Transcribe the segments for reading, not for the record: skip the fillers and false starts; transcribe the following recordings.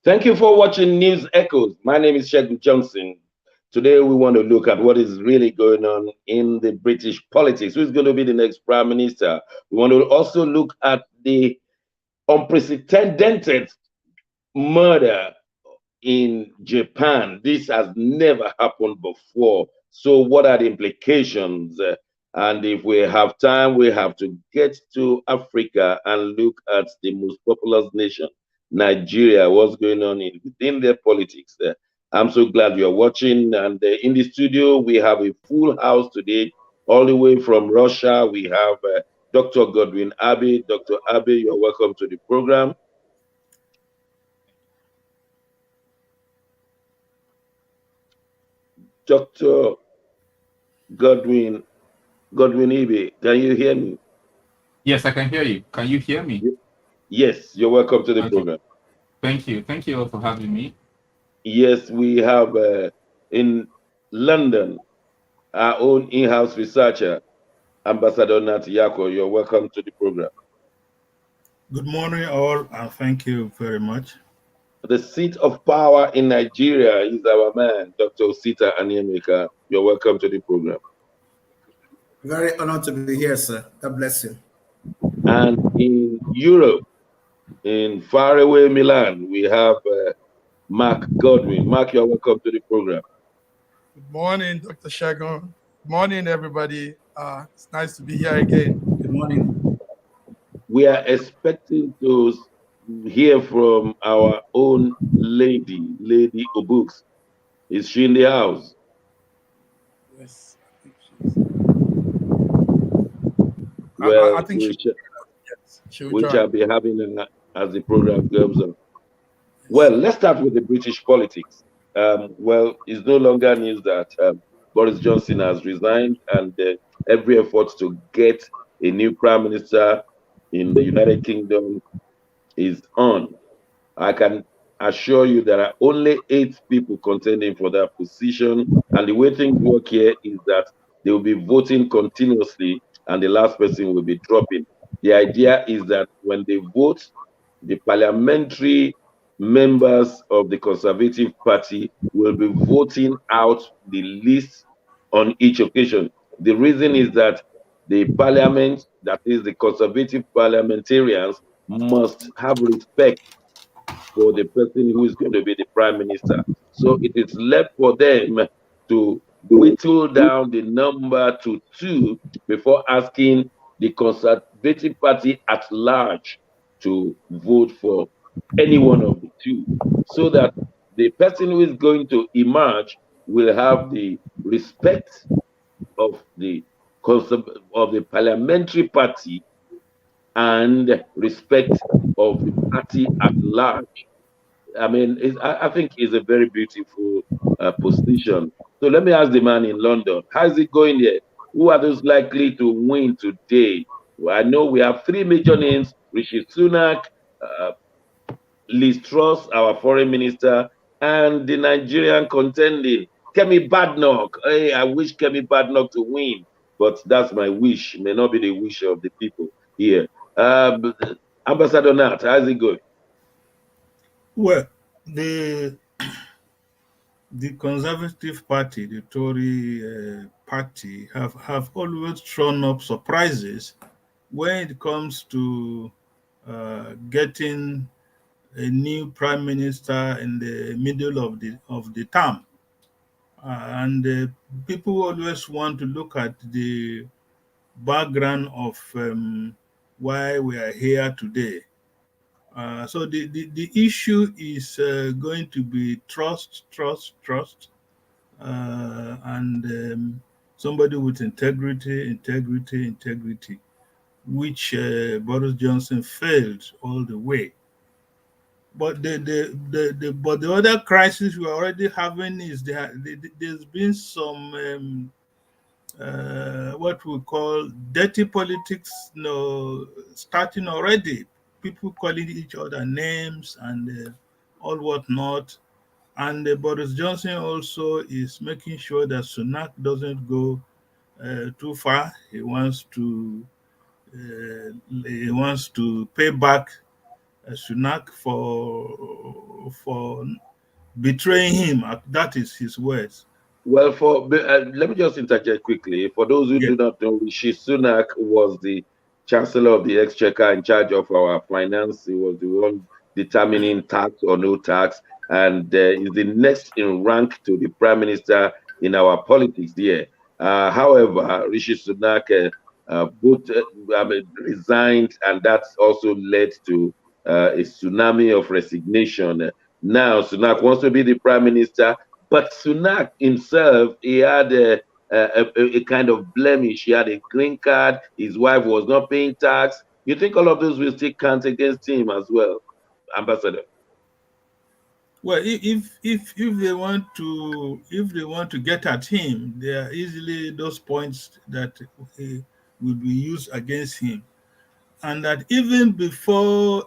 Thank you for watching News Echoes. My name is Shegun Johnson. Today we want to look at what is really going on in the British politics. Who's going to be the next Prime Minister? We want to also look at the unprecedented murder in Japan. This has never happened before. So what are the implications? And if we have time, we have to get to Africa and look at the most populous nation, Nigeria, what's going on within their politics there. I'm so glad you're watching. And in the studio, we have a full house today, all the way from Russia. We have Dr. Godwin Abbey. Dr. Abbey, you're welcome to the program. Dr. Godwin Ibe, can you hear me? Yes, I can hear you. Can you hear me? Yes, you're welcome to the program. Thank you. Thank you all for having me. Yes, we have in London our own in-house researcher, Ambassador Nat Yako. You're welcome to the program. Good morning, all, and thank you very much. The seat of power in Nigeria is our man, Dr. Osita Anyemeka. You're welcome to the program. Very honored to be here, sir. God bless you. And in Europe, in faraway Milan, we have Mark Godwin. Mark, you're welcome to the program. Good morning, Dr. Shagun. Good morning, everybody. It's nice to be here again. Good morning. We are expecting to hear from our own Lady Obuks. Is she in the house? Yes, I think she's. Well, I think we shall be having her as the program goes on. Well, let's start with the British politics. Well, it's no longer news that Boris Johnson has resigned, and every effort to get a new prime minister in the United Kingdom is on. I can assure you there are only 8 people contending for that position, and the way things work here is that they will be voting continuously, and the last person will be dropping. The idea is that when they vote, the parliamentary members of the Conservative Party will be voting out the list on each occasion. The reason is that the parliament, that is the Conservative parliamentarians, must have respect for the person who is going to be the prime minister. So it is left for them to whittle down the number to 2 before asking the Conservative Party at large to vote for any one of the 2, so that the person who is going to emerge will have the respect of the parliamentary party and respect of the party at large. I mean, I think it's a very beautiful position. So let me ask the man in London, how's it going there? Who are those likely to win today? Well, I know we have 3 major names: Rishi Sunak, Liz Truss, our foreign minister, and the Nigerian contending, Kemi Badenoch. Hey, I wish Kemi Badenoch to win, but that's my wish. It may not be the wish of the people here. Ambassador Nat, how's it going? Well, the Conservative Party, the Tory party, have always thrown up surprises when it comes to getting a new prime minister in the middle of the term. And people always want to look at the background of why we are here today. So the issue is going to be trust, and somebody with integrity, which Boris Johnson failed all the way. But the other crisis we're already having is there's been some what we call dirty politics, starting already. People calling each other names and all whatnot. And Boris Johnson also is making sure that Sunak doesn't go too far. He wants to pay back Sunak betraying him. That is his words. Well, let me just interject quickly. For those who Yeah. do not know, Rishi Sunak was the Chancellor of the Exchequer in charge of our finance. He was the one determining tax or no tax, and is the next in rank to the Prime Minister in our politics here. However, Rishi Sunak resigned, and that's also led to a tsunami of resignation. Now, Sunak wants to be the Prime Minister. But Sunak himself, he had a kind of blemish. He had a green card. His wife was not paying tax. You think all of those will still count against him as well, Ambassador? Well, if they want to get at him, there are easily those points that will be used against him, and that even before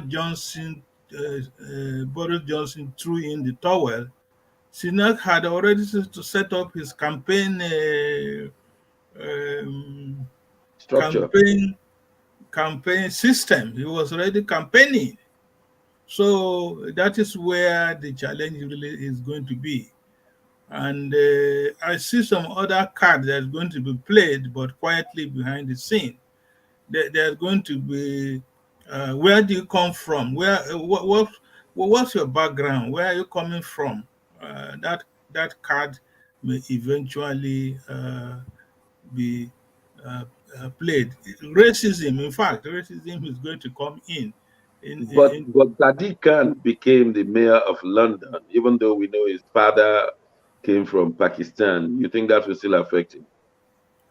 Johnson, Boris Johnson threw in the towel, Sunak had already to set up his campaign Structure. campaign system. He was already campaigning. So that is where the challenge really is going to be. And I see some other card that's going to be played, but quietly behind the scene. There's going to be where do you come from? What's your background? Where are you coming from? That card may eventually be played. Racism, in fact, racism is going to come in. But Sadiq Khan became the mayor of London, even though we know his father came from Pakistan. You think that will still affect him?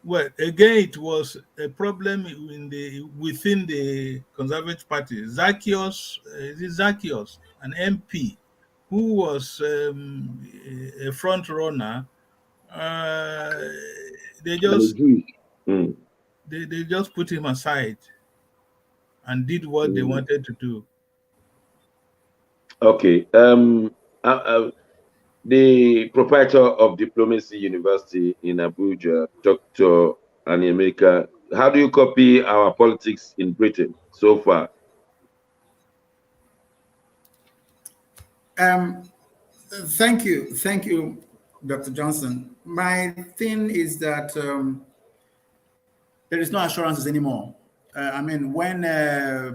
Well, again, it was a problem within the Conservative Party. Zacchaeus, an MP, who was a front runner, they just Mm. they just put him aside and did what they wanted to do. Okay. The proprietor of Diplomacy University in Abuja, Dr. Anyemeka, how do you copy our politics in Britain so far? Thank you, Dr. Johnson. My thing is that there is no assurances anymore. I mean, when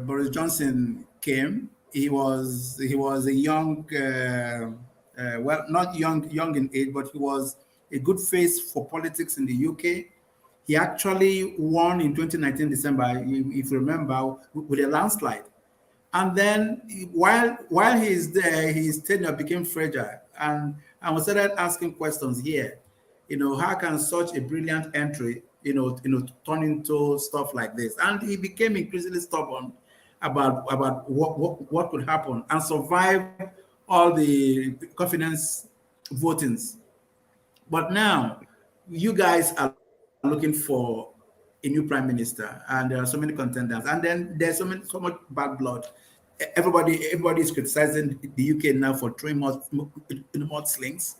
Boris Johnson came, he was a young, well, not young in age, but he was a good face for politics in the UK. He actually won in 2019 December, if you remember, with a landslide. And then while he's there, his tenure became fragile, and we started asking questions here. How can such a brilliant entry, turn into stuff like this? And he became increasingly stubborn about what could happen and survive all the confidence votings. But now, you guys are looking for a new prime minister, and there are so many contenders, and then there's so much bad blood. Everybody is criticizing the UK now for throwing mudslings.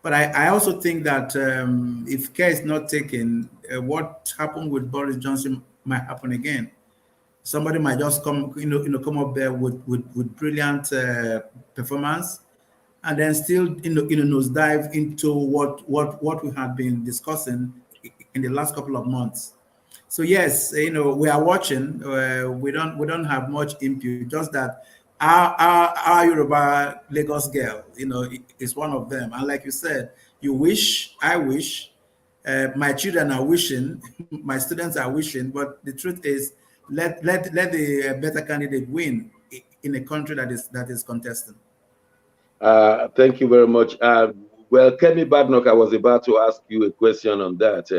But I also think that if care is not taken, what happened with Boris Johnson might happen again. Somebody might just come up there with brilliant performance, and then still nosedive into what we have been discussing in the last couple of months. So yes, we are watching. We don't have much input. Just that our Yoruba Lagos girl, is one of them. And like you said, you wish, I wish, my children are wishing, my students are wishing. But the truth is, let the better candidate win in a country that is contesting. Thank you very much. Well, Kemi Badenoch, I was about to ask you a question on that.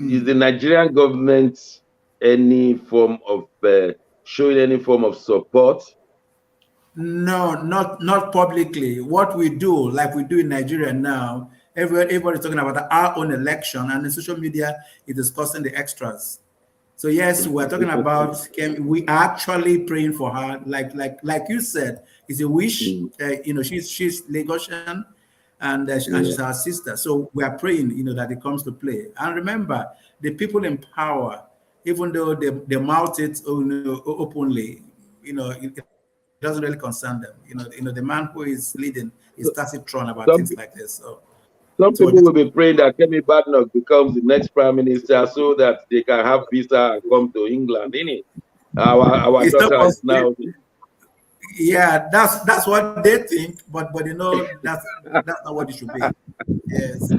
Is the Nigerian government any form of showing any form of support? No, not publicly. What we do, like we do in Nigeria now, everybody's talking about our own election, and the social media is discussing the extras. So yes, we're talking about Kemi. We are actually praying for her, like you said, it's a wish. She's Lagosian, and she's our sister. So we are praying, that it comes to play. And remember, the people in power, even though they mouth it openly, doesn't really concern them. The man who is leading is taciturn about things like this. So some people will be praying that Kemi Badenoch becomes the next prime minister so that they can have visa and come to England, innit? Our daughter is now. Yeah, that's what they think, but that's not what it should be. Yes.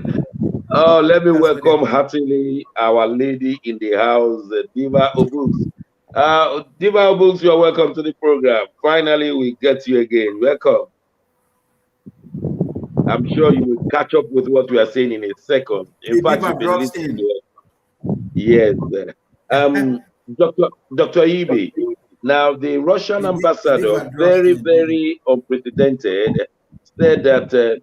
Oh, let me welcome heartily our lady in the house, Diva Obuks. Diva Obuks, you are welcome to the program. Finally, we get you again. Welcome. I'm sure you will catch up with what we are saying in a second. In fact, you've been listening to it. Yes. Dr. Ibe, now the Russian ambassador, very, very unprecedented, said that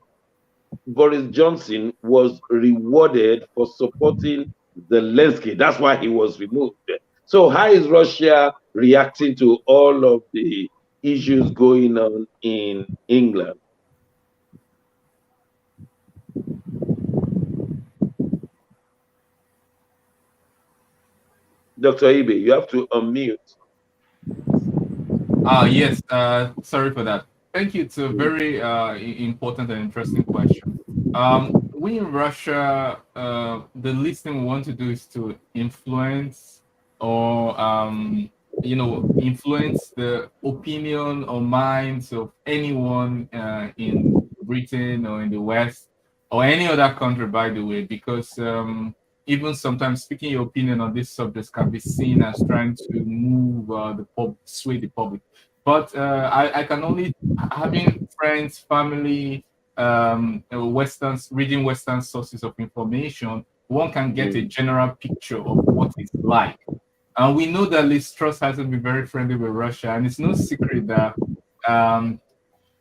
Boris Johnson was rewarded for supporting Zelensky. That's why he was removed. So how is Russia reacting to all of the issues going on in England? Dr. Ibe, you have to unmute. Yes, sorry for that. Thank you. It's a very important and interesting question. We in Russia, the least thing we want to do is to influence or influence the opinion or minds of anyone in Britain or in the West or any other country, by the way, because even sometimes speaking your opinion on these subjects can be seen as trying to move sway the public. But I can only, having friends, family, reading Western sources of information, one can get a general picture of what it's like. And we know that Liz Truss hasn't been very friendly with Russia, and it's no secret that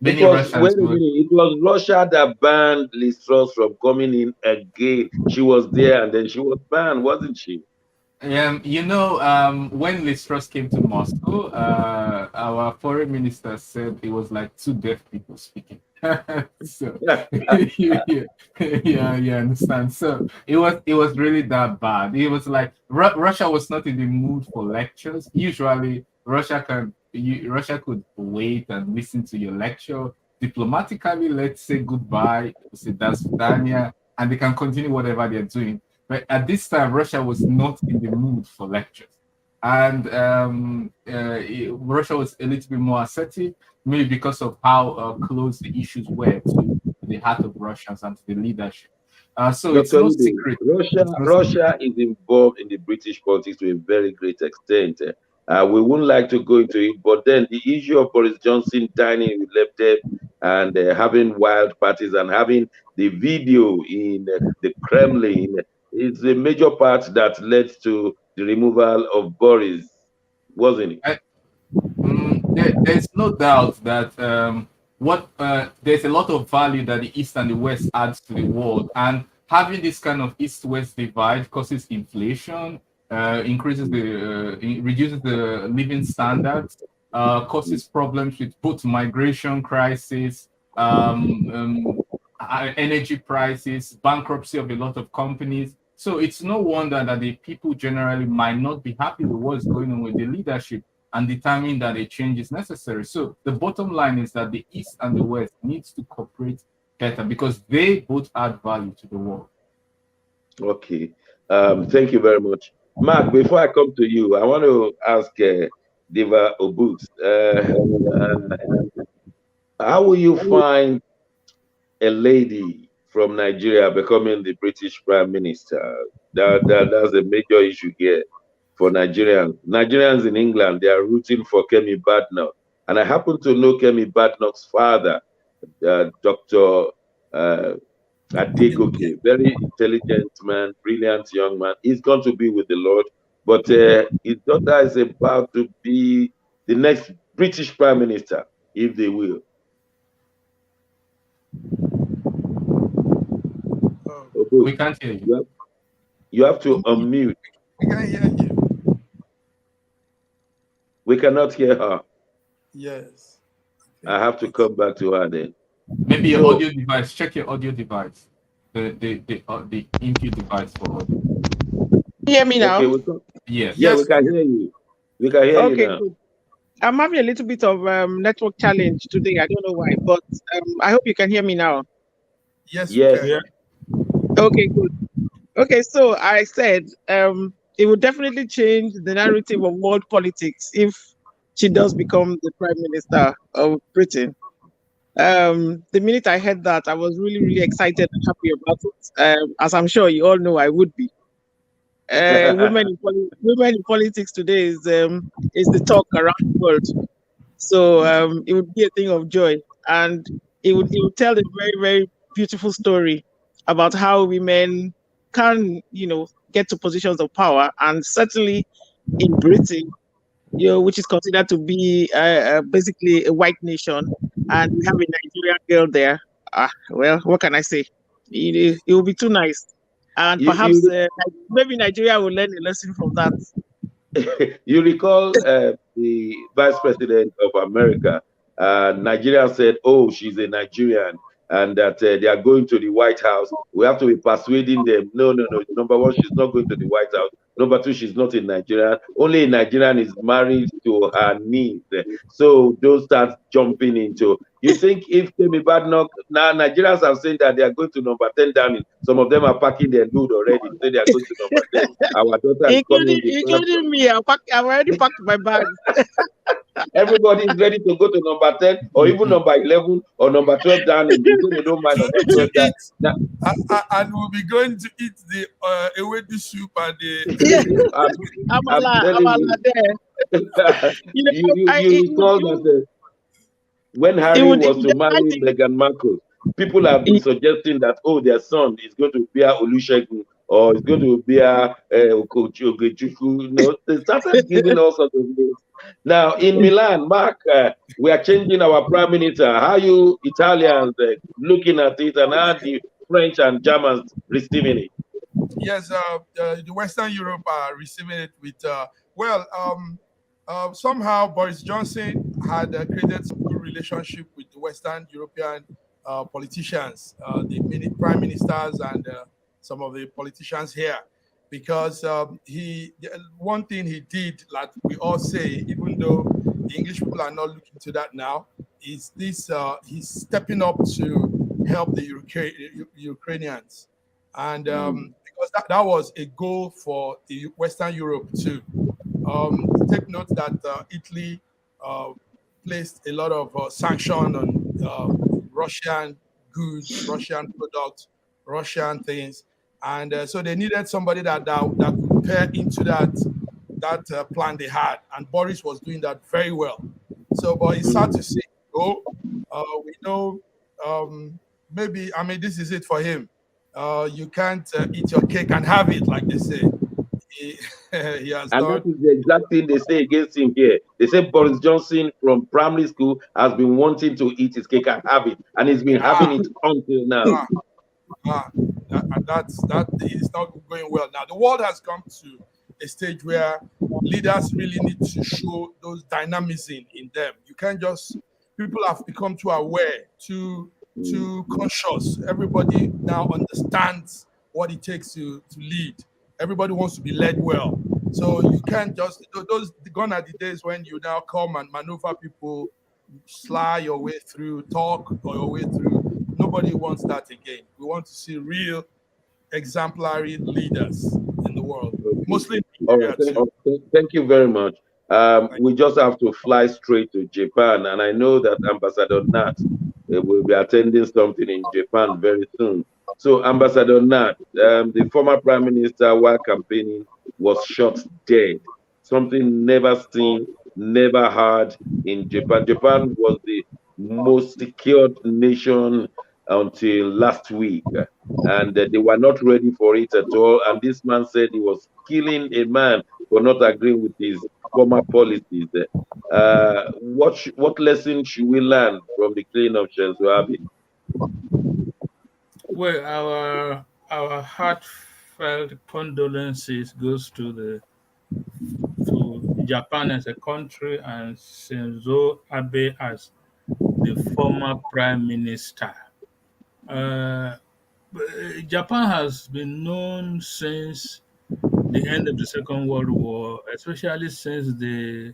many Russians. It was Russia that banned Liz Truss from coming in again. She was there, and then she was banned, wasn't she? When Liz Truss came to Moscow, our foreign minister said it was like two deaf people speaking. So yeah, understand. So it was really that bad. It was like Russia was not in the mood for lectures. Usually, Russia could wait and listen to your lecture diplomatically. Let's say goodbye, say das vidanya, and they can continue whatever they're doing. But at this time, Russia was not in the mood for lectures. And Russia was a little bit more assertive, maybe because of how close the issues were to the heart of Russians and to the leadership. So Dr. It's no secret. Russia is involved in the British politics to a very great extent. We wouldn't like to go into it, but then the issue of Boris Johnson dining with Lebedev and having wild parties and having the video in the Kremlin is a major part that led to the removal of Boris, wasn't it? There's no doubt that there's a lot of value that the East and the West adds to the world, and having this kind of East-West divide causes inflation, reduces the living standards, causes problems with both migration crisis, energy prices, bankruptcy of a lot of companies. So it's no wonder that the people generally might not be happy with what's going on with the leadership and determine that a change is necessary. So the bottom line is that the East and the West needs to cooperate better because they both add value to the world. Okay. Thank you very much. Mark, before I come to you, I want to ask Diva Obuks, how will you find a lady from Nigeria becoming the British Prime Minister? That's a major issue here for Nigerians. Nigerians in England, they are rooting for Kemi Badenoch. And I happen to know Kemi Badenoch's father, Dr. Adegoke, very intelligent man, brilliant young man. He's going to be with the Lord, but his daughter is about to be the next British Prime Minister, if they will. We can't hear you. You have to unmute. We can't hear you. We cannot hear her. Yes. I have to come back to her then. Maybe your audio device. Check your audio device. The input device for audio. Hear me now? Okay, yes. Yeah, we can hear you. We can hear you now. Good. I'm having a little bit of network challenge today. I don't know why, but I hope you can hear me now. Yes, Yes. we can. Okay, good. Okay, so I said it would definitely change the narrative of world politics if she does become the Prime Minister of Britain. The minute I heard that, I was really, really excited and happy about it. As I'm sure you all know, I would be. Women in politics today is the talk around the world. So it would be a thing of joy, and it would tell a very, very beautiful story about how women can, get to positions of power, and certainly in Britain, which is considered to be basically a white nation, and we have a Nigerian girl there. Well, what can I say? It will be too nice, and you, perhaps you maybe Nigeria will learn a lesson from that. you recall the vice president of America, Nigeria said, oh, she's a Nigerian, and that they are going to the White House. We have to be persuading them. No, no, no. Number one, she's not going to the White House. Number two, she's not a Nigerian. Only a Nigerian is married to her niece. So don't start jumping into. You think if Kemi Badenoch, now Nigerians are saying that they are going to number 10 Downing. Some of them are packing their load already. Say they are going to number 10. Our daughter is coming. Including me, I've already packed my bag. Everybody is ready to go to number 10 or even number 11 or number 12 Downing. They say they don't mind number 12 to eat, Downing. and we'll be going to eat the ewedu soup and the. Yeah, I'm I'm telling there. you, you recall that when Harry was to marry Meghan Markle, people have been suggesting that, oh, their son is going to bear Olusegun or is going to bear Ogechukwu. They started giving all sorts of names. Now, in Milan, Mark, we are changing our prime minister. How you Italians looking at it, and how the French and Germans receiving it? Yes, the Western Europe are receiving it with somehow Boris Johnson had created some good relationship with the Western European politicians, the prime ministers, and some of the politicians here, because one thing he did, like we all say, even though the English people are not looking to that now, is this: he's stepping up to help the Ukrainians, and because that was a goal for the Western Europe too. Take note that Italy placed a lot of sanction on Russian goods, Russian products, Russian things, and so they needed somebody that could pair into that plan they had, and Boris was doing that very well. So, but it's sad to see. We know maybe this is it for him. You can't eat your cake and have it, like they say. He has and done. that is the exact thing they say against him here. They say Boris Johnson from primary school has been wanting to eat his cake and have it, and he's been having it until now. That is not going well now. The world has come to a stage where leaders really need to show those dynamism in them. You can't just, people have become too aware, too conscious. Everybody now understands what it takes to lead. Everybody wants to be led well. So you can't just, gone are the days when you now come and maneuver people, sly your way through, talk your way through. Nobody wants that again. We want to see real exemplary leaders in the world, mostly in Nigeria too. Thank you very much. We just have to fly straight to Japan, and I know that Ambassador Nat will be attending something in Japan very soon. So, Ambassador Nat, the former prime minister, while campaigning, was shot dead. Something never seen, never heard in Japan. Japan was the most secured nation until last week, and they were not ready for it at all. And this man said he was killing a man for not agreeing with his former policies. What lesson should we learn from the killing of Shenzo Abe? Well, our heartfelt condolences goes to Japan as a country and Shinzo Abe as the former prime minister. Japan has been known since the end of the Second World War, especially since the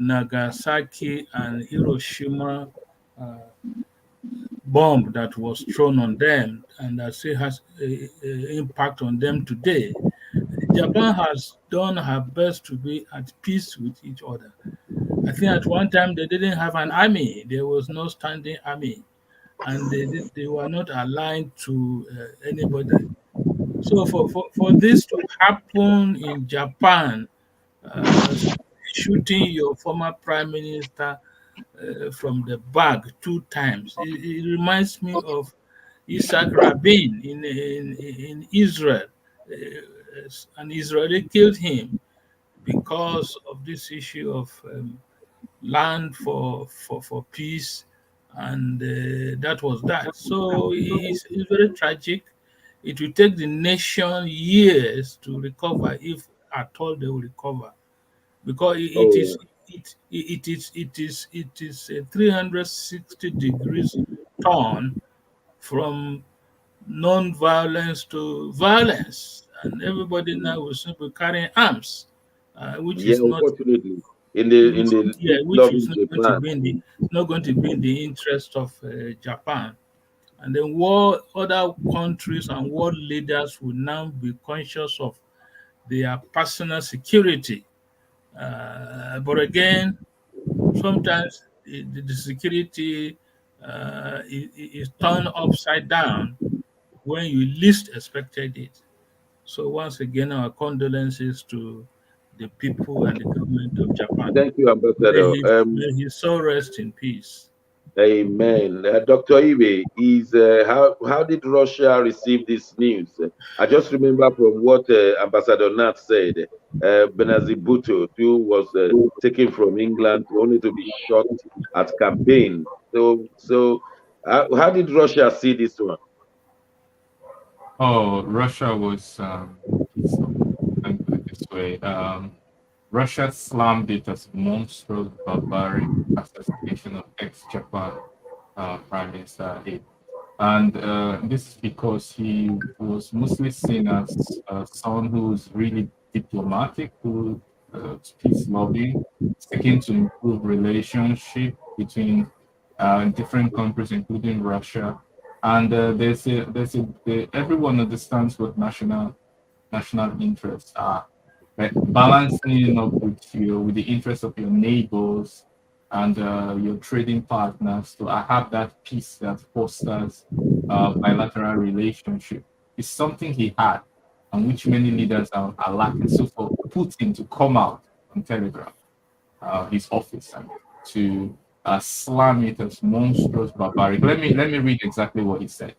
Nagasaki and Hiroshima bomb that was thrown on them and that still has an impact on them today. Japan has done her best to be at peace with each other. I think at one time they didn't have an army. There was no standing army, and they were not aligned to anybody. So for this to happen in Japan, uh, shooting your former prime minister from the back 2 times, it reminds me of Isaac Rabin in Israel. An Israeli killed him because of this issue of land for peace, and that was that. So it's very tragic. It will take the nation years to recover, if at all they will recover, because it is Oh, a 360 degrees turn from non-violence to violence, and everybody now will soon be carrying arms, which yeah, is not unfortunately, in the yeah, which is loving not going to Japan. be in the not going to be in the interest of Japan. And then world other countries and world leaders will now be conscious of their personal security. But again, sometimes the security is turned upside down when you least expected it. So once again, our condolences to the people and the government of Japan. Thank you, Ambassador. May his soul rest in peace. Amen. Dr. Ibe, is how did Russia receive this news? I just remember from what Ambassador Nat said, Benazir Bhutto too was taken from England only to be shot at campaign. So how did Russia see this one? Oh, Russia was pissed off. Let me put it this way. Russia slammed it as monstrous, barbaric assassination of ex-Japan Prime Minister Abe. And this is because he was mostly seen as someone who's really diplomatic, who peace loving, seeking to improve relationship between different countries, including Russia. And everyone understands what national interests are. Like balancing up with the interests of your neighbors and your trading partners to have that peace that fosters bilateral relationship is something he had, and which many leaders are lacking. So for Putin to come out on Telegram, his office, I mean, to slam it as monstrous barbaric. Let me read exactly what he said.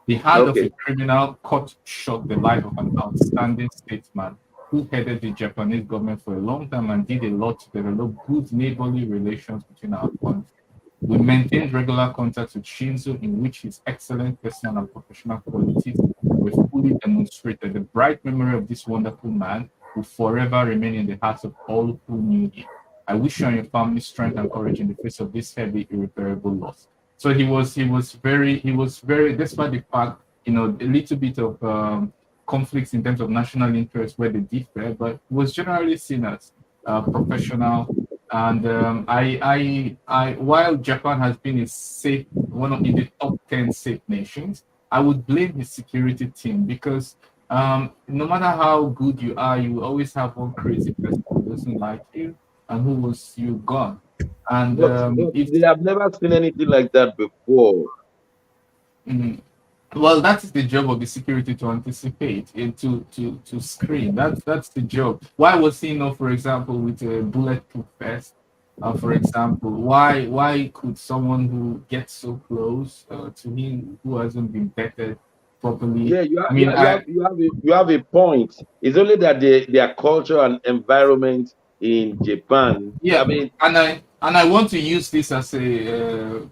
The hand of a Okay. criminal cut short the life of an outstanding statesman who headed the Japanese government for a long time and did a lot to develop good neighborly relations between our countries. We maintained regular contact with Shinzo, in which his excellent personal and professional qualities were fully demonstrated. The bright memory of this wonderful man will forever remain in the hearts of all who knew him. I wish you and your family strength and courage in the face of this heavy, irreparable loss. So he was very, despite the fact, a little bit of conflicts in terms of national interest where they differ, but was generally seen as professional. And while Japan has been a safe, one of in the top 10 safe nations, I would blame the security team because no matter how good you are, you will always have one crazy person who doesn't like you and who was you gone. And But if they have never seen anything like that before. mm, well, that is the job of the security to anticipate and to screen. That's the job. Why was he not, for example, with a bulletproof vest? For example, why could someone who gets so close to him who hasn't been vetted properly? Yeah, I mean, you have a point. It's only that their culture and environment in Japan. I yeah, mean, and I want to use this as a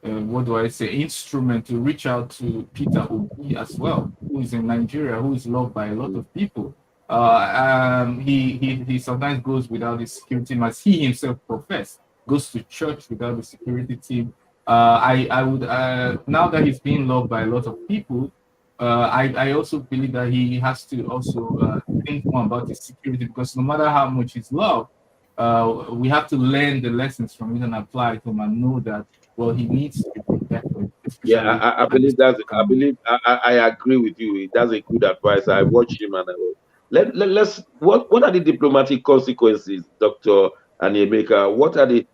what do I say, instrument to reach out to Peter Obi as well, who is in Nigeria, who is loved by a lot of people. He sometimes goes without the security team, as he himself professed, goes to church without the security team. I would now that he's being loved by a lot of people, I also believe that he has to also think more about his security because no matter how much he's loved, we have to learn the lessons from it and apply to him and know that, well, he needs to be protected. Yeah, I believe I agree with you. That's a good advice. I watched him and let's what are the diplomatic consequences, Dr. Anyemeka? What are the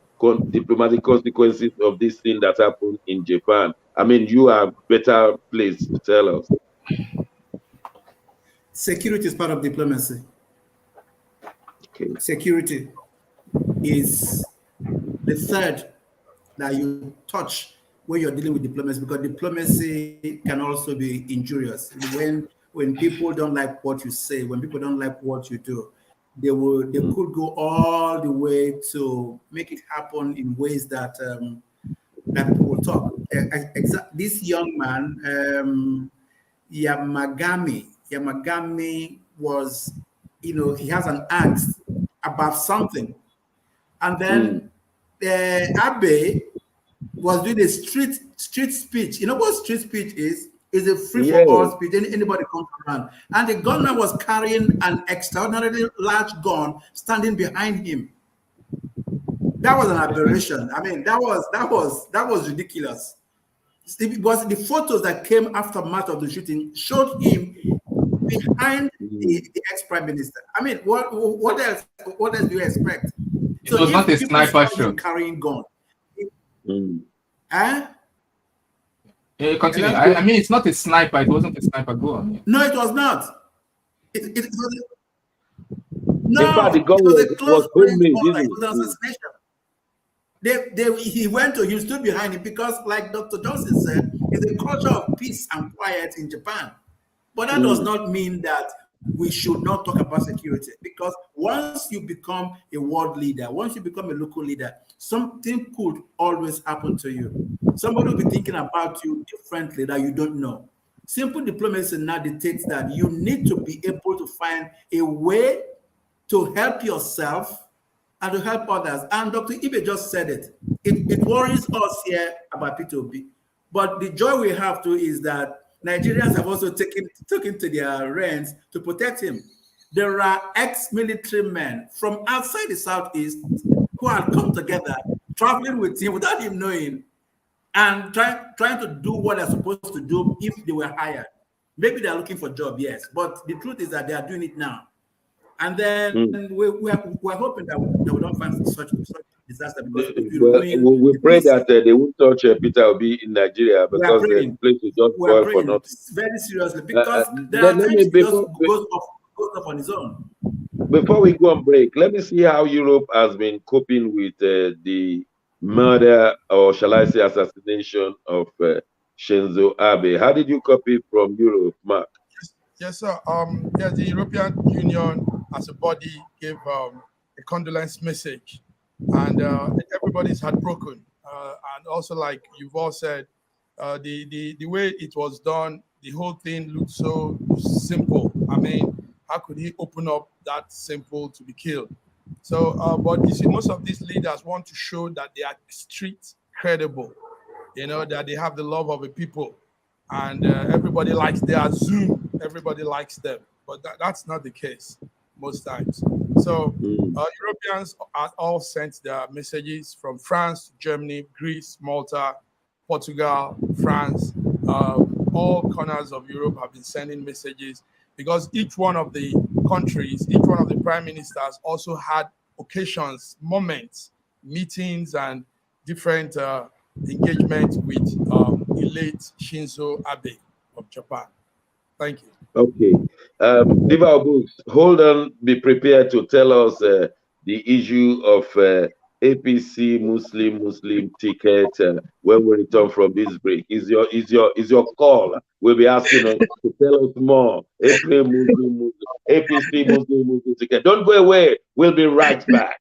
diplomatic consequences of this thing that happened in Japan? I mean, you are better placed to tell us. Security is part of diplomacy. Okay. Security is the third that you touch when you're dealing with diplomacy, because diplomacy can also be injurious. When people don't like what you say, when people don't like what you do, they could go all the way to make it happen in ways that that people will talk. This young man, Yamagami was, he has an angst about something. And then Abe was doing a street speech. You know what street speech is? It's a free-for-all speech. Anybody comes around. And the gunman was carrying an extraordinarily large gun standing behind him. That was an aberration. I mean, that was ridiculous. Because the photos that came after matter of the shooting showed him behind the ex-prime minister. I mean, what else do you expect? It was not a sniper shot. Carrying gun. Continue. I mean, it's not a sniper. It wasn't a sniper. Go on. Yeah. No, it was not. It was. No, in fact, the gun was homemade. It was an assassination. He went to. He stood behind him because, like Dr. Johnson said, it's a culture of peace and quiet in Japan. But that does not mean that we should not talk about security, because once you become a world leader, once you become a local leader, something could always happen to you. Somebody will be thinking about you differently that you don't know. Simple diplomacy now dictates that you need to be able to find a way to help yourself and to help others. And Dr. Ibe just said it. It worries us here about P2B. But the joy we have too is that Nigerians have also taken to their reins to protect him. There are ex-military men from outside the Southeast who have come together, traveling with him without him knowing, and trying to do what they're supposed to do if they were hired. Maybe they're looking for a job, yes, but the truth is that they are doing it now. And then we're hoping that we don't find such disaster, because we pray that they won't touch Peter Obi in Nigeria, because the place is just spoiled for nothing. Very seriously, because there are times he just goes off on his own. Before we go on break, let me see how Europe has been coping with the murder, or shall I say assassination, of Shinzo Abe. How did you copy from Europe, Mark? Yes, sir. The European Union as a body gave a condolence message, and everybody's heartbroken. And also, like you've all said, the way it was done, the whole thing looked so simple. I mean, how could he open up that simple to be killed? So, but you see, most of these leaders want to show that they are street credible, that they have the love of the people, and everybody likes their Zoom, everybody likes them. But that's not the case most times. So Europeans are all sent their messages from France, Germany, Greece, Malta, Portugal, France. All corners of Europe have been sending messages, because each one of the countries, each one of the prime ministers also had occasions, moments, meetings, and different engagement with the late Shinzo Abe of Japan. Thank you. Okay. Diva Books, hold on, be prepared to tell us the issue of APC Muslim ticket when we return from this break. Is your call? We'll be asking us to tell us more. APC Muslim ticket. Don't go away. We'll be right back.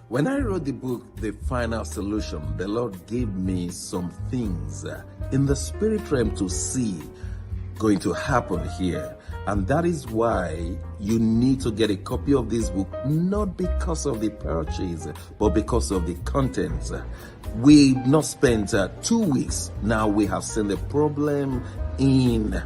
When I wrote the book, The Final Solution, the Lord gave me some things in the spirit realm to see going to happen here. And that is why you need to get a copy of this book, not because of the purchase, but because of the contents. We've not spent 2 weeks. Now we have seen the problem in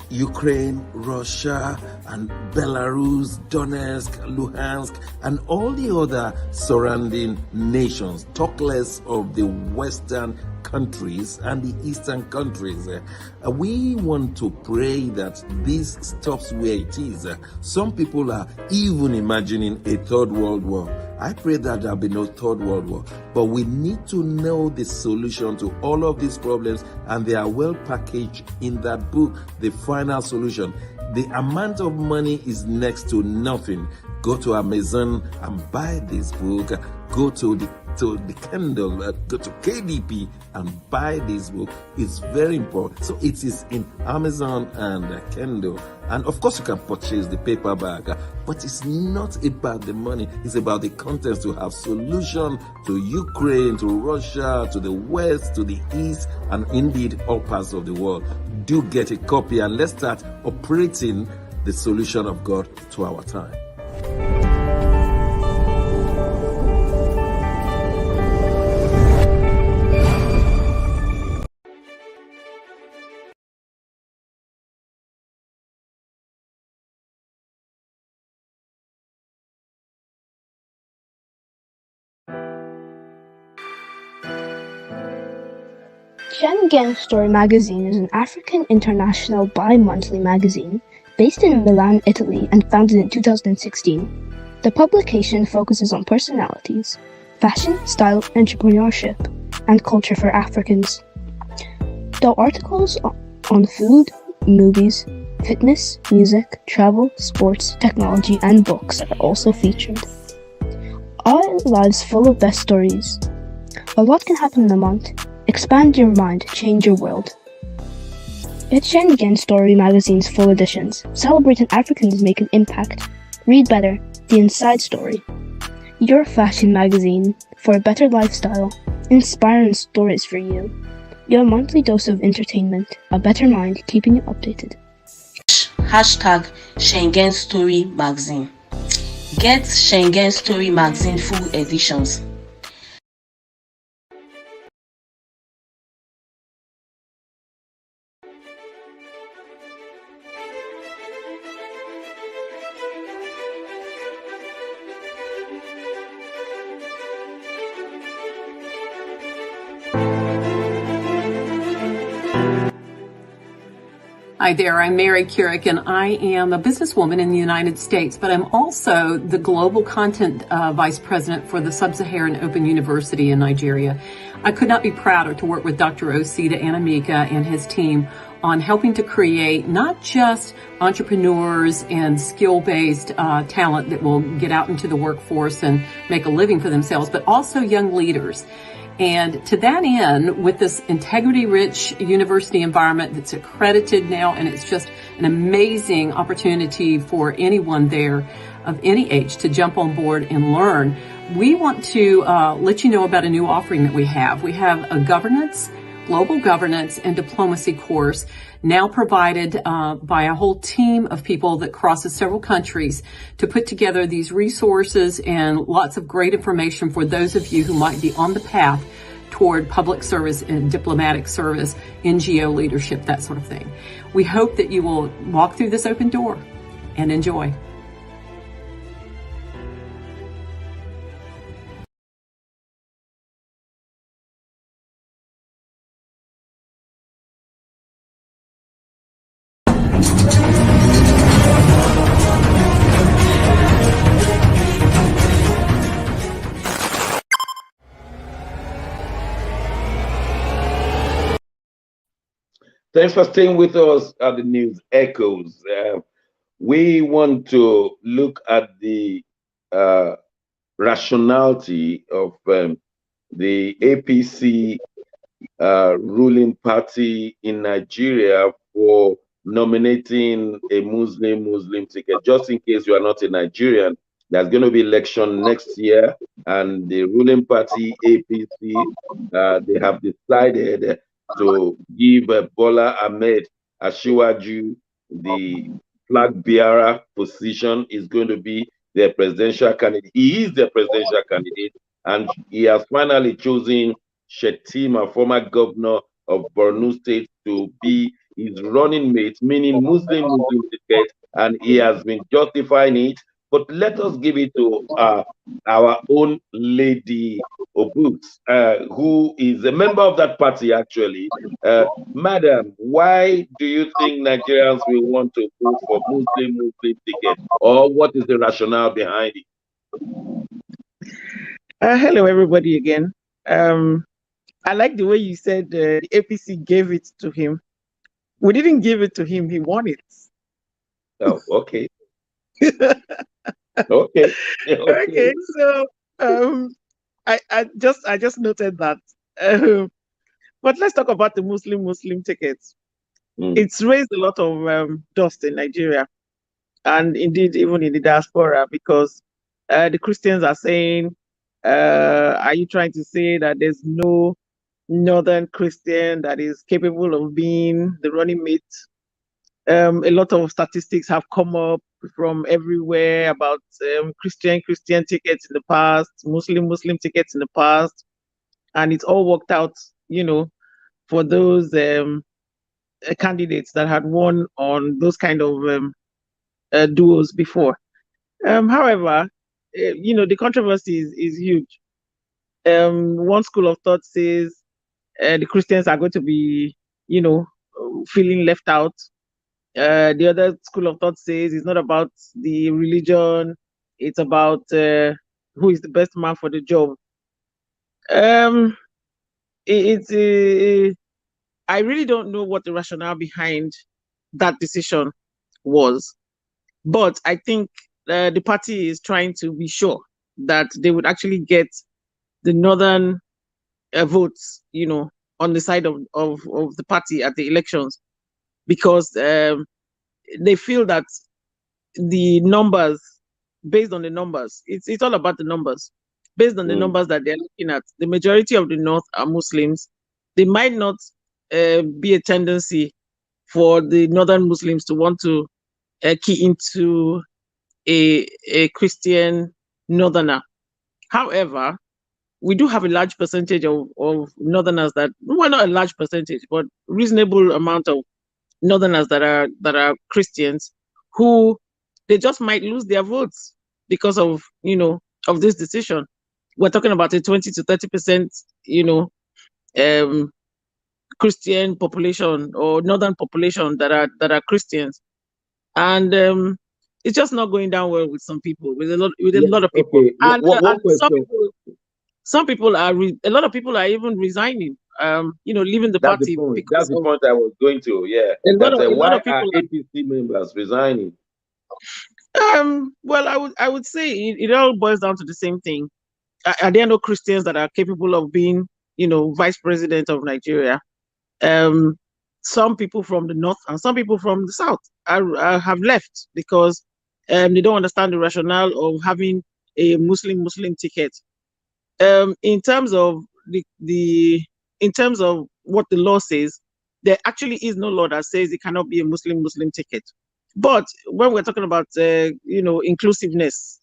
Ukraine, Russia, and Belarus, Donetsk, Luhansk, and all the other surrounding nations, talk less of the Western countries and the Eastern countries. We want to pray that this stops where it is. Some people are even imagining a third world war. I pray that there'll be no third world war, but we need to know the solution to all of these problems, and they are well packaged in that book, The Final Solution. The amount of money is next to nothing. Go to Amazon and buy this book. Go to the Kindle, go to KDP and buy this book. It's very important. So it is in Amazon and Kindle. And of course you can purchase the paperback, but it's not about the money. It's about the contents to have solution to Ukraine, to Russia, to the West, to the East, and indeed all parts of the world. Do get a copy and let's start operating the solution of God to our time. Schengen Story magazine is an African international bi-monthly magazine based in Milan, Italy, and founded in 2016. The publication focuses on personalities, fashion, style, entrepreneurship, and culture for Africans. Though articles on food, movies, fitness, music, travel, sports, technology, and books are also featured. Our lives full of best stories. A lot can happen in a month. Expand your mind, change your world. Get Schengen Story magazine's full editions. Celebrating Africans make an impact. Read better, the inside story. Your fashion magazine for a better lifestyle. Inspiring stories for you. Your monthly dose of entertainment. A better mind keeping you updated. Hashtag Schengen Story magazine. Get Schengen Story magazine full editions. Hi there, I'm Mary Keurig, and I am a businesswoman in the United States, but I'm also the Global Content Vice President for the Sub-Saharan Open University in Nigeria. I could not be prouder to work with Dr. Osita Anamika and his team on helping to create not just entrepreneurs and skill-based talent that will get out into the workforce and make a living for themselves, but also young leaders. And to that end, with this integrity-rich university environment that's accredited now, and it's just an amazing opportunity for anyone there of any age to jump on board and learn, we want to let you know about a new offering that we have. We have a global governance and diplomacy course now provided by a whole team of people that crosses several countries to put together these resources and lots of great information for those of you who might be on the path toward public service and diplomatic service, NGO leadership, that sort of thing. We hope that you will walk through this open door and enjoy. Thanks for staying with us at the News Echoes. We want to look at the rationality of the APC ruling party in Nigeria for nominating a Muslim ticket. Just in case you are not a Nigerian, there's going to be election next year, and the ruling party APC, they have decided to give Bola Ahmed Asiwaju the flag bearer position is going to be their presidential candidate. He is the presidential candidate, and he has finally chosen Shettima, former governor of Borno State, to be his running mate, meaning Muslim ticket, and he has been justifying it. But let us give it to our own Lady Obut, who is a member of that party, actually. Madam, why do you think Nigerians will want to vote for Muslim ticket, or what is the rationale behind it? Hello, everybody again. I like the way you said the APC gave it to him. We didn't give it to him; he won it. Oh, okay. Okay. Okay, so I just noted that. But let's talk about the Muslim tickets. It's raised a lot of dust in Nigeria, and indeed even in the diaspora, because the Christians are saying, "Are you trying to say that there's no Northern Christian that is capable of being the running mate?" A lot of statistics have come up from everywhere about Christian tickets in the past, Muslim tickets in the past, and it's all worked out, for those candidates that had won on those kind of duos before. However, the controversy is huge. One school of thought says the Christians are going to be, feeling left out. The other school of thought says it's not about the religion, it's about who is the best man for the job. I really don't know what the rationale behind that decision was, but I think the party is trying to be sure that they would actually get the northern votes, on the side of the party at the elections, because they feel that the numbers, based on the numbers, it's all about the numbers. Based on the numbers that they're looking at, the majority of the North are Muslims. There might not be a tendency for the Northern Muslims to want to key into a Christian Northerner. However, we do have a large percentage of Northerners that, well, not a large percentage, but reasonable amount of Northerners that are Christians, who they just might lose their votes because of of this decision. We're talking about a 20 to 30%, Christian population or Northern population that are Christians, and it's just not going down well with some people, with a lot of people. Okay. And, one question. Some people are a lot of people are even resigning, leaving the That's party. the point. That's the point I was going to. Yeah. Why are APC members resigning? Well, I would say it all boils down to the same thing. Are there no Christians that are capable of being, vice president of Nigeria? Some people from the north and some people from the south have left because they don't understand the rationale of having a Muslim ticket. In terms of in terms of what the law says, there actually is no law that says it cannot be a Muslim ticket. But when we're talking about inclusiveness,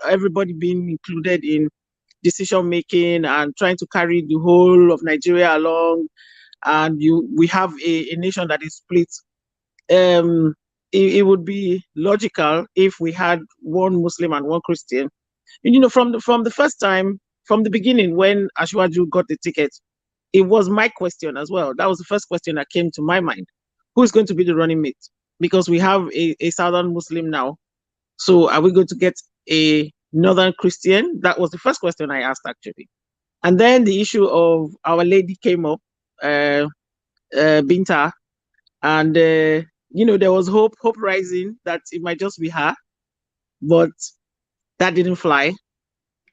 everybody being included in decision making and trying to carry the whole of Nigeria along, and we have a nation that is split, it would be logical if we had one Muslim and one Christian. From the first time, from the beginning, when Ashwaju got the ticket, it was my question as well. That was the first question that came to my mind. Who is going to be the running mate? Because we have a Southern Muslim now. So are we going to get a Northern Christian? That was the first question I asked, actually. And then the issue of Our Lady came up, Binta, and there was hope rising that it might just be her, but that didn't fly.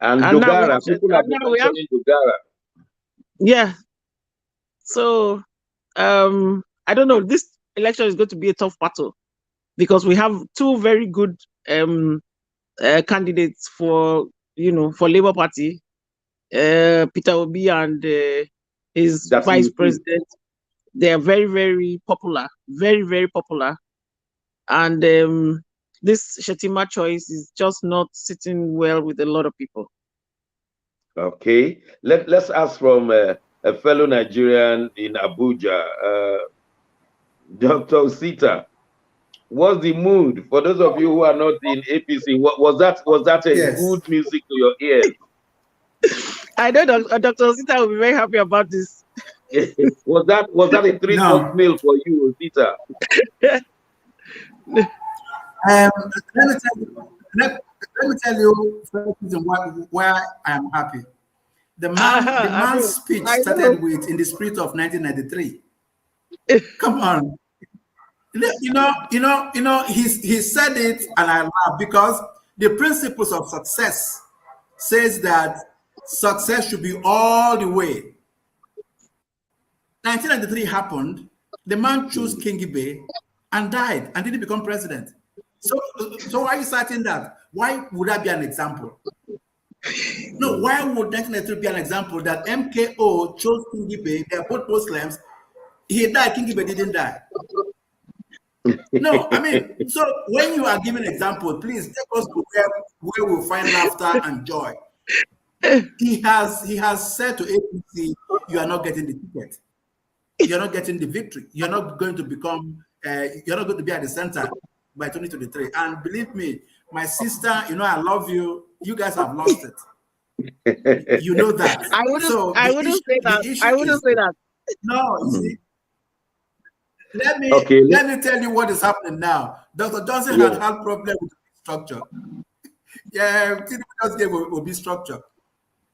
And Dogara, people have been mentioning Dogara. Yeah. So I don't know. This election is going to be a tough battle because we have two very good candidates for Labour Party, Peter Obi and his vice president. They are very, very popular, very, very popular. And this Shetima choice is just not sitting well with a lot of people. Okay, let's ask from a fellow Nigerian in Abuja, Dr. Sita. What's the mood for those of you who are not in APC? What was that a Yes. good music to your ears? I know Dr. Sita will be very happy about this. was that a three-course meal for you, Sita? Let me tell you why I am happy. The man's speech started with "in the spirit of 1993." Come on, he said it, and I laugh because the principles of success says that success should be all the way. 1993 happened. The man chose King Ibe and died and didn't become president. So why are you citing that? Why would that be an example? No, why would 1993 be an example that MKO chose King Ibe? They are both Muslims. He died, King Ibe didn't die. No, I mean, so when you are giving example, please take us to where we'll find laughter and joy. He has said to APC, you are not getting the ticket. You're not getting the victory. You're not going to become, you're not going to be at the center by 2023. And believe me, my sister, I love you. You guys have lost it. You know that. I wouldn't say that. No, you see, let me tell you what is happening now. Dr. Johnson had problem with the structure. Yeah, just gave a structure.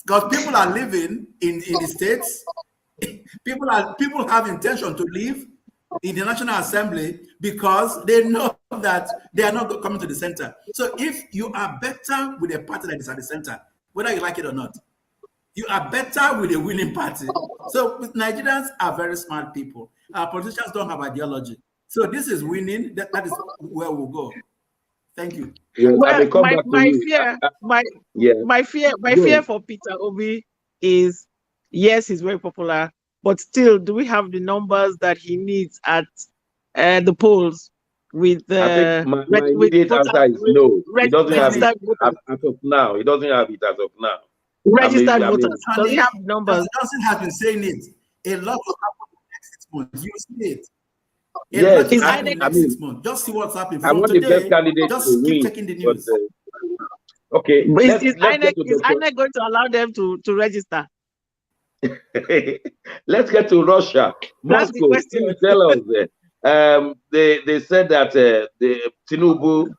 Because people are living in the states. People have intention to leave in the National Assembly because they know that they are not coming to the center. So if you are better with a party that is at the center, whether you like it or not, you are better with a winning party. So Nigerians are very smart people. Our politicians don't have ideology. So this is winning. That is where we'll go. Thank you. Yes, well, my fear for Peter Obi is, yes, he's very popular, but still, do we have the numbers that he needs at the polls? With I think my immediate answer is no. He doesn't have it as of now. He doesn't have it as of now. Registered voters. Does he have numbers? Johnson has been saying it. A lot will happen in the next 6 months. You see it. Yes, in the next 6 months. Just see what's happening. I want the best candidate to keep win. checking the news. Okay. Is INEC going to allow them to register? Let's get to Russia. Moscow, please tell us. They said that the Tinubu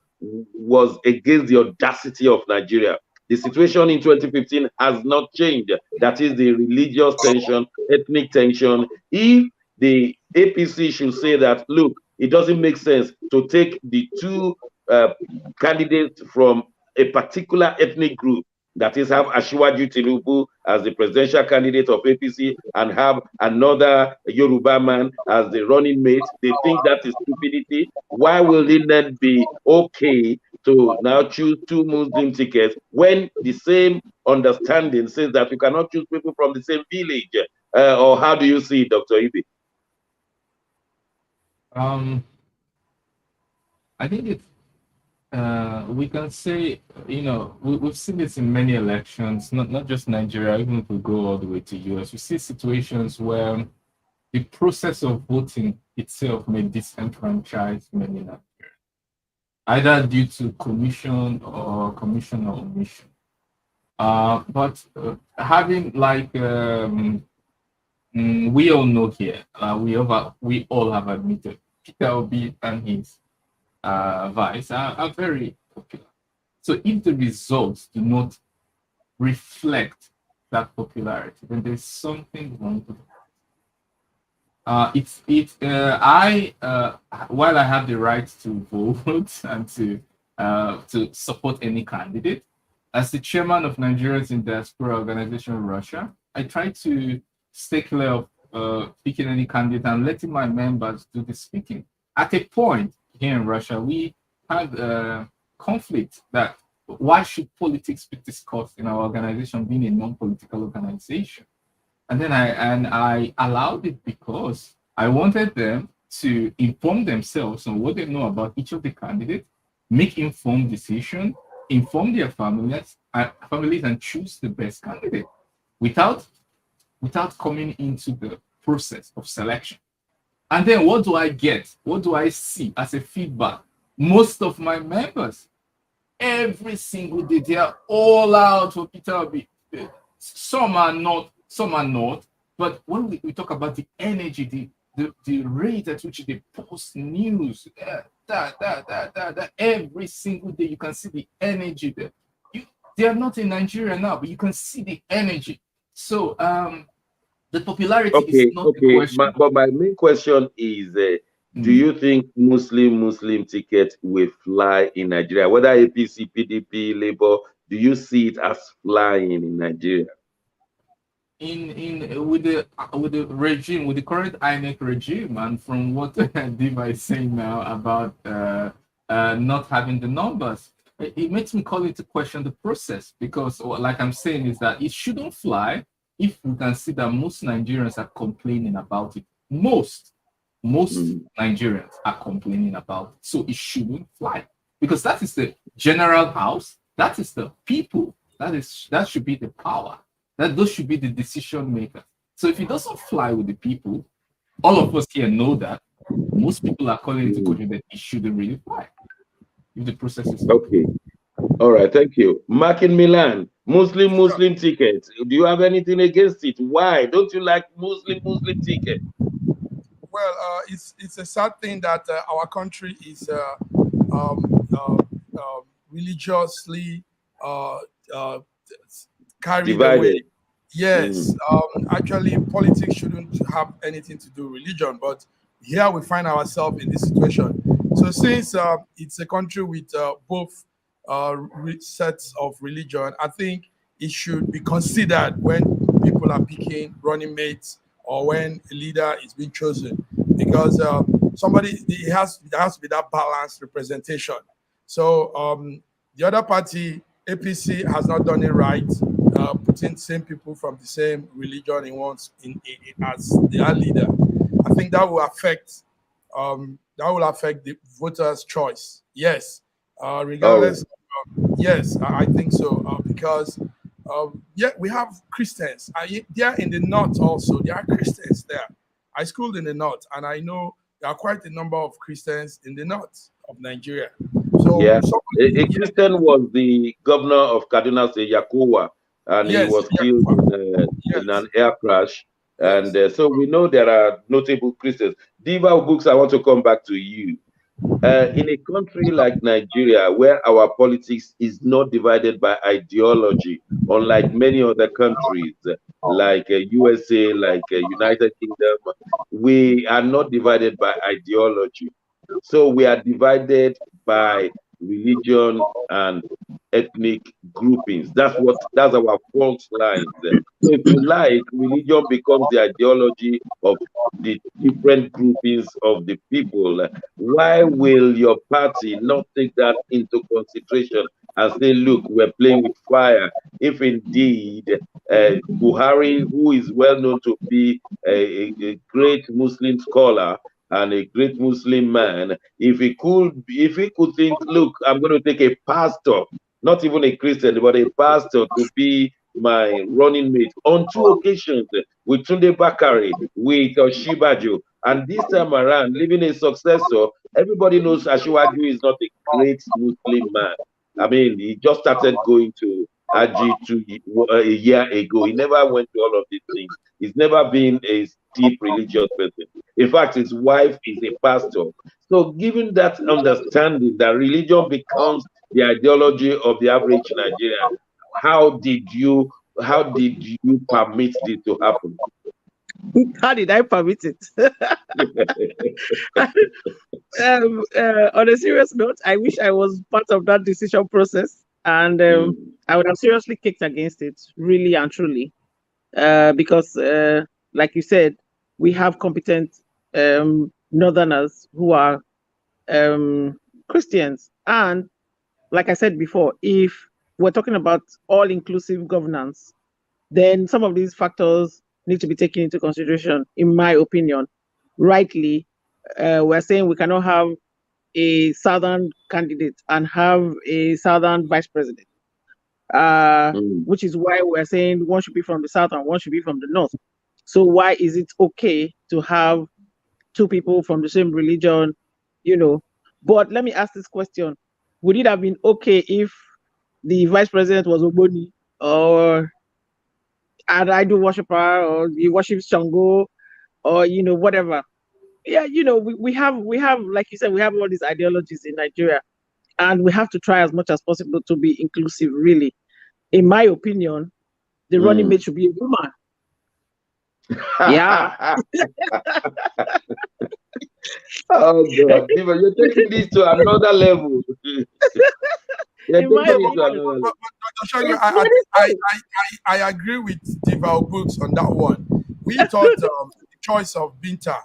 was against the audacity of Nigeria. The situation in 2015 has not changed. That is the religious tension, ethnic tension. If the APC should say that, look, it doesn't make sense to take the two candidates from a particular ethnic group, that is, have Asiwaju Tinubu as the presidential candidate of APC and have another Yoruba man as the running mate. They think that is stupidity. Why will it then be okay to now choose two Muslim tickets when the same understanding says that you cannot choose people from the same village? Or how do you see it, Dr. Ibe? I think it's we can say, we've seen this in many elections, not just Nigeria, even if we go all the way to US. We see situations where the process of voting itself may disenfranchise many Nigerians, either due to commission or omission. But having, like, we all know here, we all have admitted, Peter Obi and his vice are very popular. So if the results do not reflect that popularity, then there's something wrong with it. While I have the right to vote and to support any candidate, as the chairman of Nigerians in Diaspora Organization of Russia, I try to stay clear of picking any candidate and letting my members do the speaking. At a point here in Russia, we had a conflict that why should politics be discussed in our organization, being a non-political organization? And then I allowed it because I wanted them to inform themselves on what they know about each of the candidates, make informed decisions, inform their families, and choose the best candidate without coming into the process of selection. And then what do I get? What do I see as a feedback? Most of my members, every single day, they are all out for Peter Obi. Some are not. But when we talk about the energy, the rate at which they post news, every single day, you can see the energy there. They are not in Nigeria now, but you can see the energy. So the popularity is not the question. But my main question is, do you think Muslim ticket will fly in Nigeria? Whether APC, PDP, Labour, do you see it as flying in Nigeria? With the regime, with the current INEC regime, and from what Diva is saying now about not having the numbers, it makes me call into question the process, because like I'm saying is that it shouldn't fly if we can see that most Nigerians are complaining about it. Most Nigerians are complaining about it. So it shouldn't fly, because that is the general house, that is the people, that should be the power. Those should be the decision makers. So if it doesn't fly with the people, all of us here know that most people are calling into question that it shouldn't really fly if the process is okay. All right, thank you. Mark in Milan, Muslim ticket. Do you have anything against it? Why don't you like Muslim ticket? Well, it's a sad thing that our country is religiously carried divided away. Yes, actually, politics shouldn't have anything to do with religion, but here we find ourselves in this situation. So since it's a country with both sets of religion, I think it should be considered when people are picking running mates or when a leader is being chosen, because there has to be that balanced representation. So the other party, APC, has not done it right. Putting same people from the same religion as their leader. I think that will affect the voters' choice. Yes, regardless. Yes, I think so, because we have Christians. They are in the north also. There are Christians there. I schooled in the north, and I know there are quite a number of Christians in the north of Nigeria. So yeah, a Christian was the governor of Kaduna State, Yakuwa, and he was killed in an air crash. And so we know there are notable Christians. Diva Books, I want to come back to you. In a country like Nigeria, where our politics is not divided by ideology, unlike many other countries like USA, like United Kingdom, we are not divided by ideology. So we are divided by religion and ethnic groupings. That's our fault lines. So if you like, religion becomes the ideology of the different groupings of the people. Why will your party not take that into consideration and say, look, we're playing with fire? If indeed Buhari, who is well known to be a great Muslim scholar and a great Muslim man, if he could think, look, I'm going to take a pastor, not even a Christian, but a pastor to be my running mate on 2 occasions with Tunde Bakari, with Shibajo, and this time around, leaving a successor. Everybody knows Asiwaju is not a great Muslim man. I mean, he just started going to Aji a year ago. He never went to all of these things. He's never been a deep religious person. In fact, his wife is a pastor. So given that understanding that religion becomes the ideology of the average Nigerian, how did you permit this to happen? How did I permit it? On a serious note, I wish I was part of that decision process, and I would have seriously kicked against it, really and truly, because, like you said, we have competent Northerners who are Christians, and like I said before, if we're talking about all-inclusive governance, then some of these factors need to be taken into consideration, in my opinion, rightly, we're saying we cannot have a southern candidate and have a southern vice president, which is why we're saying one should be from the south and one should be from the north. So why is it okay to have two people from the same religion, you know? But let me ask this question. Would it have been okay if the vice president was Ogboni or an idol worshiper or he worships Shango or, you know, whatever? Yeah, you know, we have, like you said, we have all these ideologies in Nigeria, and we have to try as much as possible to be inclusive, really. In my opinion, the running mate should be a woman. Yeah. Oh God, Diva, you're taking this to another level. You're taking it to another level. I agree with Diva Oguts on that one. We thought the choice of Binta,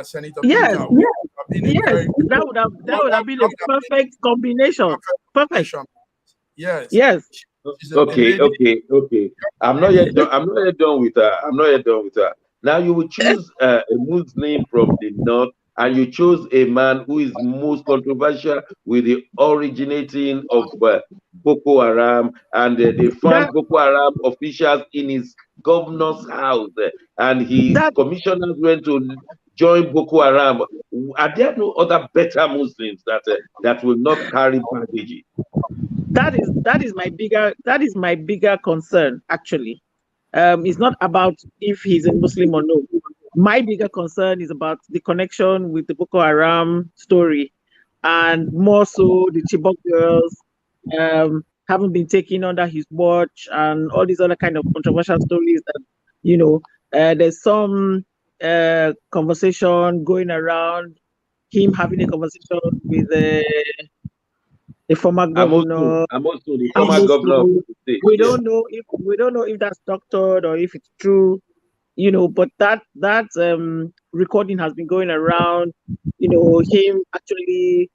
Senator Binta, would have been that would have been a perfect combination. Perfect. Yes. Yes. Okay. I'm not yet done with her. Now you will choose a Muslim from the north, and you chose a man who is most controversial with the originating of Boko Haram, and they found Boko Haram officials in his governor's house, and his commissioners went to join Boko Haram. Are there no other better Muslims that will not carry baggage? That is my bigger concern, actually. It's not about if he's a Muslim or no. My bigger concern is about the connection with the Boko Haram story, and more so the Chibok girls haven't been taken under his watch, and all these other kind of controversial stories that, you know, there's some conversation going around, him having a conversation with the former governor. The former governor of the state. We don't know if that's doctored or if it's true, you know. But that recording has been going around, you know, him actually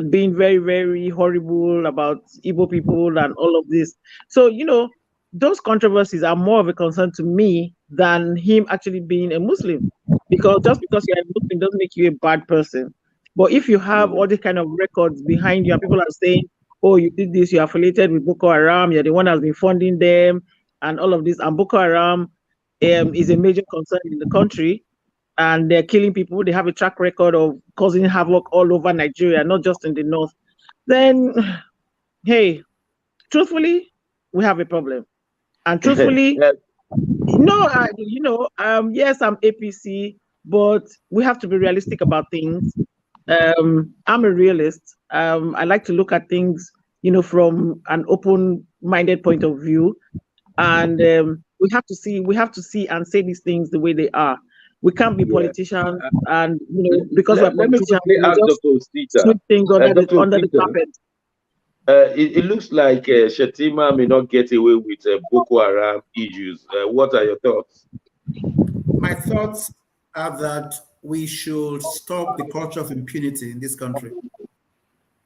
being very, very horrible about Igbo people and all of this. So, you know, those controversies are more of a concern to me than him actually being a Muslim, because just because you're a Muslim doesn't make you a bad person. But if you have all these kind of records behind you and people are saying, oh, you did this, you're affiliated with Boko Haram, you're the one that's been funding them and all of this, and Boko Haram is a major concern in the country, and they're killing people, they have a track record of causing havoc all over Nigeria, not just in the north, then, hey, truthfully, we have a problem. And truthfully, no, you know, yes, I'm APC, but we have to be realistic about things. I'm a realist. I like to look at things, you know, from an open-minded point of view, and we have to see and say these things the way they are. We can't be politicians, and you know, because we're politicians, we just sweep things under the carpet. It looks like Shetima may not get away with Boko Haram issues. What are your thoughts? My thoughts are that we should stop the culture of impunity in this country.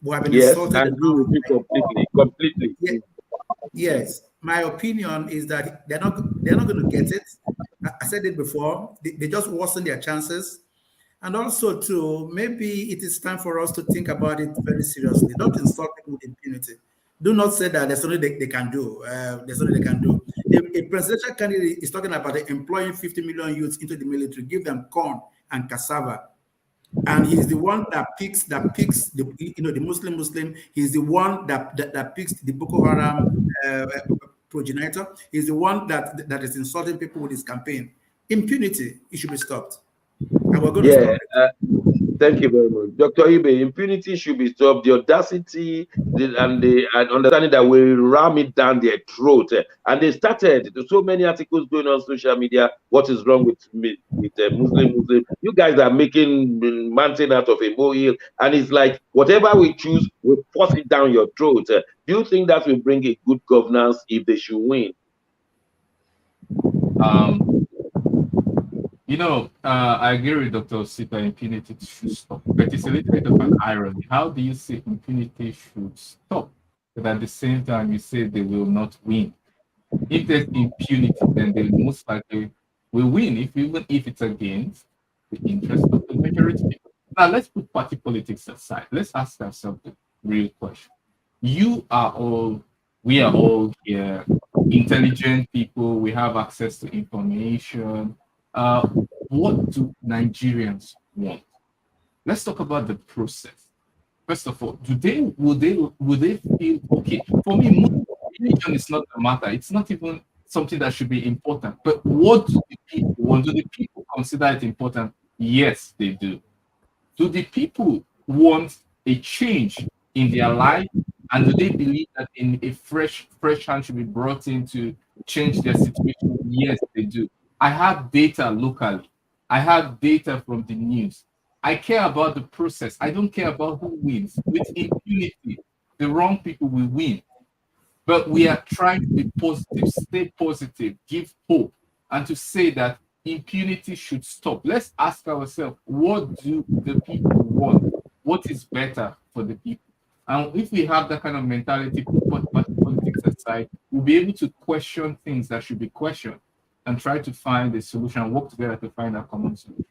We have been insulted. I agree with you completely. Yes, my opinion is that they're not going to get it. I said it before. They just worsen their chances. And also, too, maybe it is time for us to think about it very seriously. Don't insult people with impunity. Do not say that there's only they can do. There's only they can do. A presidential candidate is talking about employing 50 million youths into the military, give them corn and cassava, and he's the one that picks the, you know, the Muslim. He's the one that picks the Boko Haram progenitor. He's the one that is insulting people with his campaign. Impunity, it should be stopped. And we're going to stop it. Thank you very much. Dr. Ibe, impunity should be stopped. The audacity and understanding that we ram it down their throat. And they started, so many articles going on social media, what is wrong with Muslim. You guys are making mountain out of a molehill. And it's like, whatever we choose, we force it down your throat. Do you think that will bring a good governance if they should win? You know, I agree with Dr. Osita, impunity should stop. But it's a little bit of an irony. How do you say impunity should stop, but at the same time you say they will not win? If there's impunity, then they most likely will win, even if it's against the interest of the majority people. Now let's put party politics aside. Let's ask ourselves the real question. You are all, we are all here, intelligent people. We have access to information. What do Nigerians want? Let's talk about the process. First of all, would they feel okay? For me, religion is not the matter. It's not even something that should be important. But what do the people want? Do the people consider it important? Yes, they do. Do the people want a change in their life? And do they believe that in a fresh hand should be brought in to change their situation? Yes, they do. I have data locally. I have data from the news. I care about the process. I don't care about who wins. With impunity, the wrong people will win. But we are trying to be positive, stay positive, give hope, and to say that impunity should stop. Let's ask ourselves, what do the people want? What is better for the people? And if we have that kind of mentality, put politics aside, we'll be able to question things that should be questioned and try to find a solution, work together to find a common solution.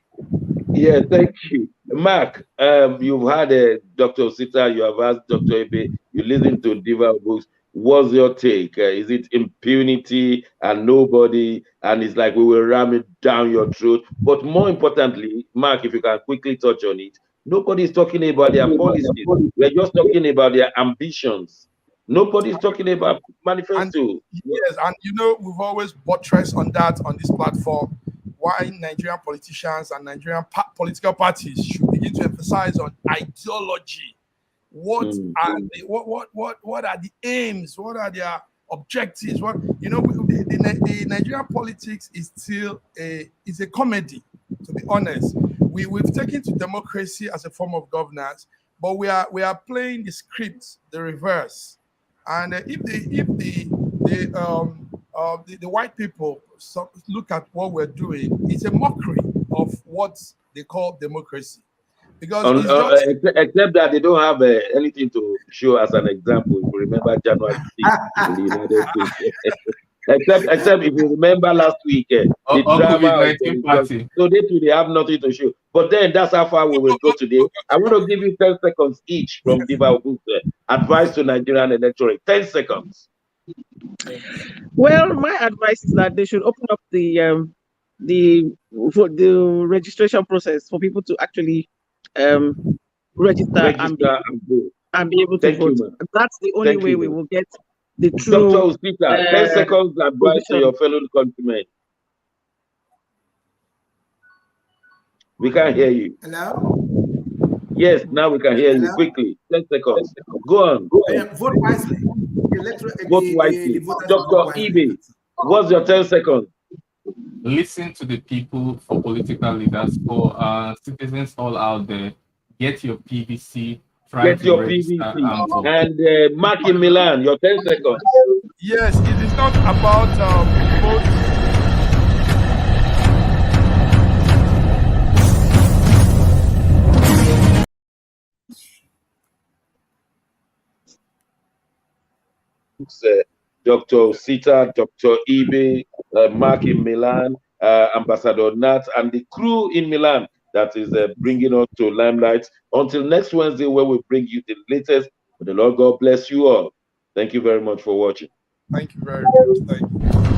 Yeah, thank you. Mark, you've had Dr. Osita, you have asked Dr. Ebe, you listen to Diva Books. What's your take? Is it impunity and nobody, and it's like we will ram it down your throat? But more importantly, Mark, if you can quickly touch on it, nobody's talking about their policies. We're just talking about their ambitions. Nobody's talking about manifesto. Yes, and you know, we've always buttressed on that on this platform. Why Nigerian politicians and Nigerian political parties should begin to emphasize on ideology. What are the aims? What are their objectives? What, you know, the Nigerian politics is still a comedy, to be honest. We've taken to democracy as a form of governance, but we are playing the script the reverse. And if the white people look at what we're doing, it's a mockery of what they call democracy. Because except that they don't have anything to show as an example. If you remember January 6th in the United States. except if you remember last week, the drama party. So they have nothing to show. But then that's how far we will go today. I want to give you 10 seconds each from Diva Books. Advice to Nigerian electorate. 10 seconds. Well, my advice is that they should open up the registration process for people to actually register and be able to vote. That's the only way we will get the true. Dr. Osita, 10 seconds advice to your fellow countrymen. We can't hear you. Hello? Yes, now we can hear you. Quickly. 10 seconds. Go on. Vote wisely. Vote wisely. Dr. Ibe, what's your 10 seconds? Listen to the people, for political leaders, for citizens all out there. Get your PVC. Get your PVC. And Mark in Milan, your 10 seconds. Yes, it is not about vote. Dr. Osita, Dr. Ibe, Mark in Milan, Ambassador Nat, and the crew in Milan that is bringing us to limelight. Until next Wednesday, where we bring you the latest. May the Lord God bless you all. Thank you very much for watching. Thank you very much. Thank you.